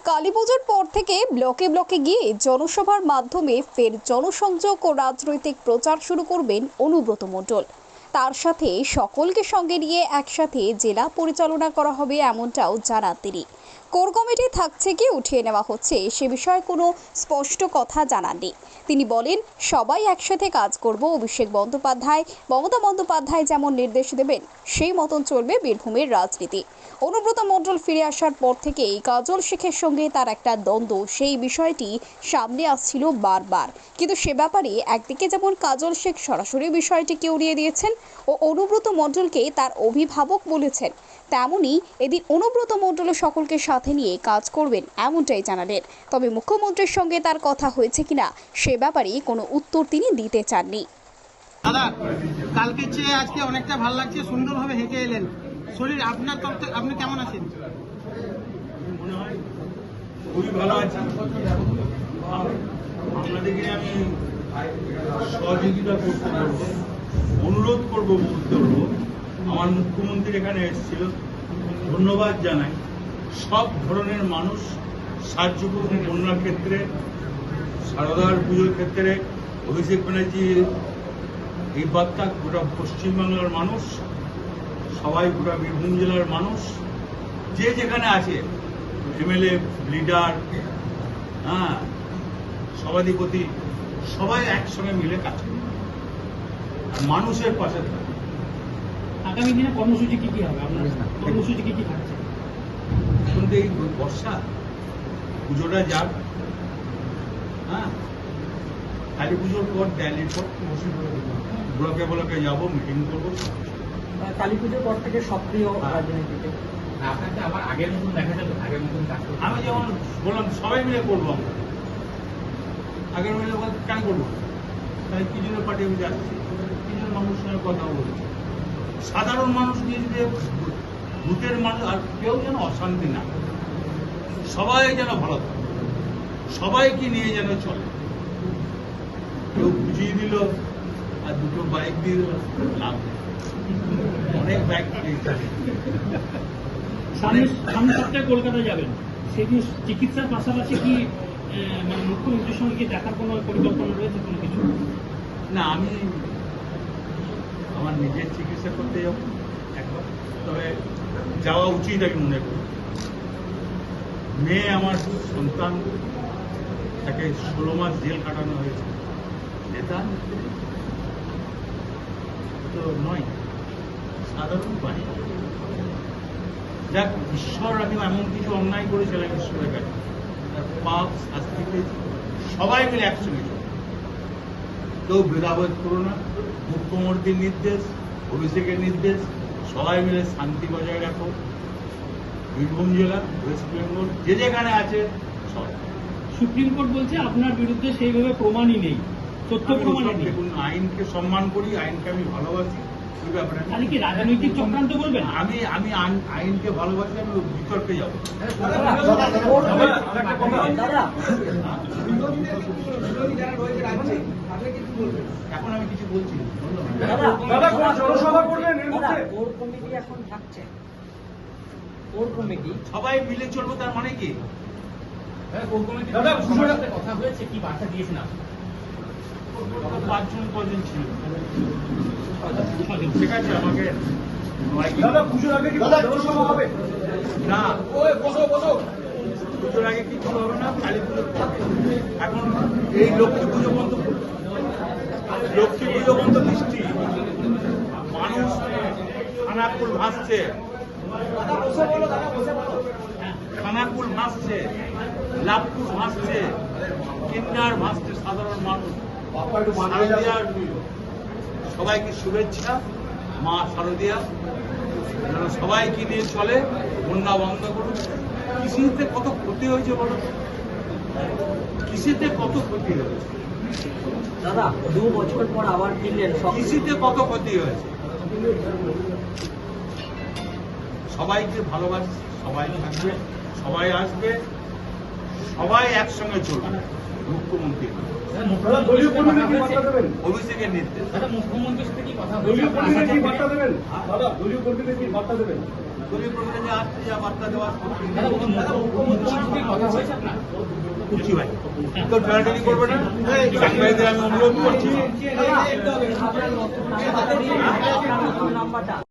কালীপুজোর পর থেকে ব্লকে ব্লকে গিয়ে জনসভার মাধ্যমে ফের জনসংযোগ ও রাজনৈতিক প্রচার শুরু করবেন অনুব্রত মণ্ডল। তার সাথে সকলকে সঙ্গে নিয়ে একসাথে জেলা পরিচালনা করা হবে এমনটাও জানান তিনি। কোর কমিটি থাকছে কি উঠিয়ে নেওয়া হচ্ছে সে বিষয়ে কোনো স্পষ্ট কথা জানাননি। তিনি বলেন, সবাই একসাথে কাজ করব। অভিষেক বন্দ্যোপাধ্যায়, মমতা বন্দ্যোপাধ্যায় যেমন নির্দেশ দেবেন সেই মতন চলবে বীরভূমের রাজনীতি। অনুব্রত মণ্ডল ফিরে আসার পর থেকেই কাজল শেখের সঙ্গে তার একটা দ্বন্দ্ব, সেই বিষয়টি সামনে আসছিল বারবার। কিন্তু সে ব্যাপারে একদিকে যেমন কাজল শেখ সরাসরি বিষয়টিকে উড়িয়ে দিয়েছেন ও অনুব্রত মণ্ডলকে তার অভিভাবক বলেছেন, তেমনি এদিন অনুব্রত মণ্ডল সকলকে সাথে নিয়ে কাজ করবেন এমনটাই জানালেন। তবে মুখ্যমন্ত্রীর সঙ্গে তার কথা হয়েছে কিনা সে ব্যাপারে কোনো উত্তর তিনি দিতে চাননি। দাদা, কালকে চেয়ে আজকে অনেকটা ভালো লাগছে, সুন্দরভাবে হেঁটে এলেন। শরীর আপনার তরফ থেকে আপনি কেমন আছেন? মনে হয় খুবই ভালো আছি। আপনাদেরকে আমি সহযোগিতা করতে পারবো, অনুরোধ করবো, বলতে পারবো। আমার মুখ্যমন্ত্রী এখানে এসেছিল, ধন্যবাদ জানাই। সব ধরনের মানুষ সাহায্য করুন, বন্যার ক্ষেত্রে, সারদার পুজোর ক্ষেত্রে, অভিষেক ব্যানার্জির এই বার্তা গোটা পশ্চিমবাংলার মানুষ, সবাই গোটা বীরভূম জেলার মানুষ, যে যেখানে আছে, এমএলএ, লিডার, সভাধিপতি, সবাই একসঙ্গে মিলে কাজ করে মানুষের পাশে থাকে। আগামী দিনে কর্মসূচি কি কি হবে? আপনার কর্মসূচি কি কি থাকছে? এখন তো এই বর্ষা, পুজোটা যাক, কালী পুজোর পর, দিল্লির পর ব্লকে ব্লকে যাবো, মিটিং করবো। কালী পুজোর পর থেকে সক্রিয় রাজনীতিতে আপনাকে আবার আগের মতন দেখা যাবে, আগের মতন কাজ করতে? আমি যেমন বললাম, সবাই মিলে করবো। আমরা আগের মিলে কেন করবো? তাহলে কি জন্য পার্টি আমি যাচ্ছি, কি জন্য মানুষের সঙ্গে কথা বলছি। সাধারণ মানুষ নিয়ে যদি ভূতের মানুষ আর কেউ যেন অশান্তি না, সবাই যেন ভালো থাকে, সবাইকে নিয়ে যেন চলে। কেউ বুঝিয়ে দিল আর দুটো বাইক দিয়ে দিল, লাভ নেই। অনেক বাইক সামনের সপ্তাহে কলকাতা যাবেন, সেদিন চিকিৎসার পাশাপাশি কি মানে মুখ্যমন্ত্রীর সঙ্গে দেখার কোনো পরিকল্পনা রয়েছে, কোনো কিছু? না, আমি আমার নিজের চিকিৎসা করতে যাব একবার, তবে যাওয়া উচিত আমি মনে করি। মেয়ে আমার সন্তান, তাকে 16 মাস জেল কাটানো হয়েছে, নেতা তো নয়, সাধারণ বাড়ি। যাক, ঈশ্বর আমি এমন কিছু অন্যায় করেছিলাম ঈশ্বরের কাছে, তার পাপ শাস্তি পেয়েছি। সবাই মিলে একসঙ্গে চলে, কেউ ভেদাভেদ করো না। মুখ্যমন্ত্রীর নির্দেশ, অভিষেকের নির্দেশ, সবাই মিলে শান্তি বজায় রাখো। বীরভূম জেলা, ওয়েস্ট বেঙ্গল, যে যেখানে আছে সবাই। সুপ্রিম কোর্ট বলছে আপনার বিরুদ্ধে সেইভাবে প্রমাণই নেই, তথ্য প্রমাণই নেই। দেখুন, আইনকে সম্মান করি, আইনকে আমি ভালোবাসি। ওই ব্যাপারে তাহলে কি রাজনৈতিক চক্রান্ত করবেন? আমি আইনকে ভালোবাসি, আমি বিতর্কে যাবো। এখন আমি কিছু বলছি না। সবাই মিলে চলবো, তার মানে কি? কথা হয়েছে, কি বার্তা দিয়েছেন আপনি? 5জন ছিল, ঠিক আছে। আমাকে না, পুজোর আগে কিছু হবে না, কালী পুজোর পরে। এখন এই লক্ষ্মী পুজো পর্যন্ত বৃষ্টি, মানুষ খানাকুল ভাসছে, খানাকুল ভাসছে, লাভপুর ভাসছে, কিন্নার ভাসছে, সাধারণ মানুষ। শারদিয়ার সবাইকে শুভেচ্ছা, মা শারদিয়া যেন সবাইকে নিয়ে চলে, বন্যা বন্ধ করুন। কৃষিতে কত ক্ষতি হয়েছে বলো, কৃষিতে কত ক্ষতি হয়েছে দাদা, 2 বছর পর আবার ফিরলেন, কৃষিতে কত ক্ষতি হয়েছে। সবাইকে ভালোবাসি, সবাই থাকবে, সবাই আসবে, সবাই একসঙ্গে চলবে মুখ্যমন্ত্রী দাদা, দলীয় কর্মীদের কি বার্তা দেবেন? অভিষেকের নির্দেশ। দাদা, মুখ্যমন্ত্রীর সাথে কি কথা দলীয় হয়েছে? কর্মীদের কি বার্তা দেবেন? দাদা, দলীয় কর্মীদের কি বার্তা দেবেন? দলীয় প্রধান যে আসছে যা বার্তা দেওয়া দাদা, মুখ্যমন্ত্রীর সাথে কথা হয়েছে আপনার? বুঝছি ভাই তো টানাটানি করবে না সাংবাদিকদের আমি অনুরোধ করছি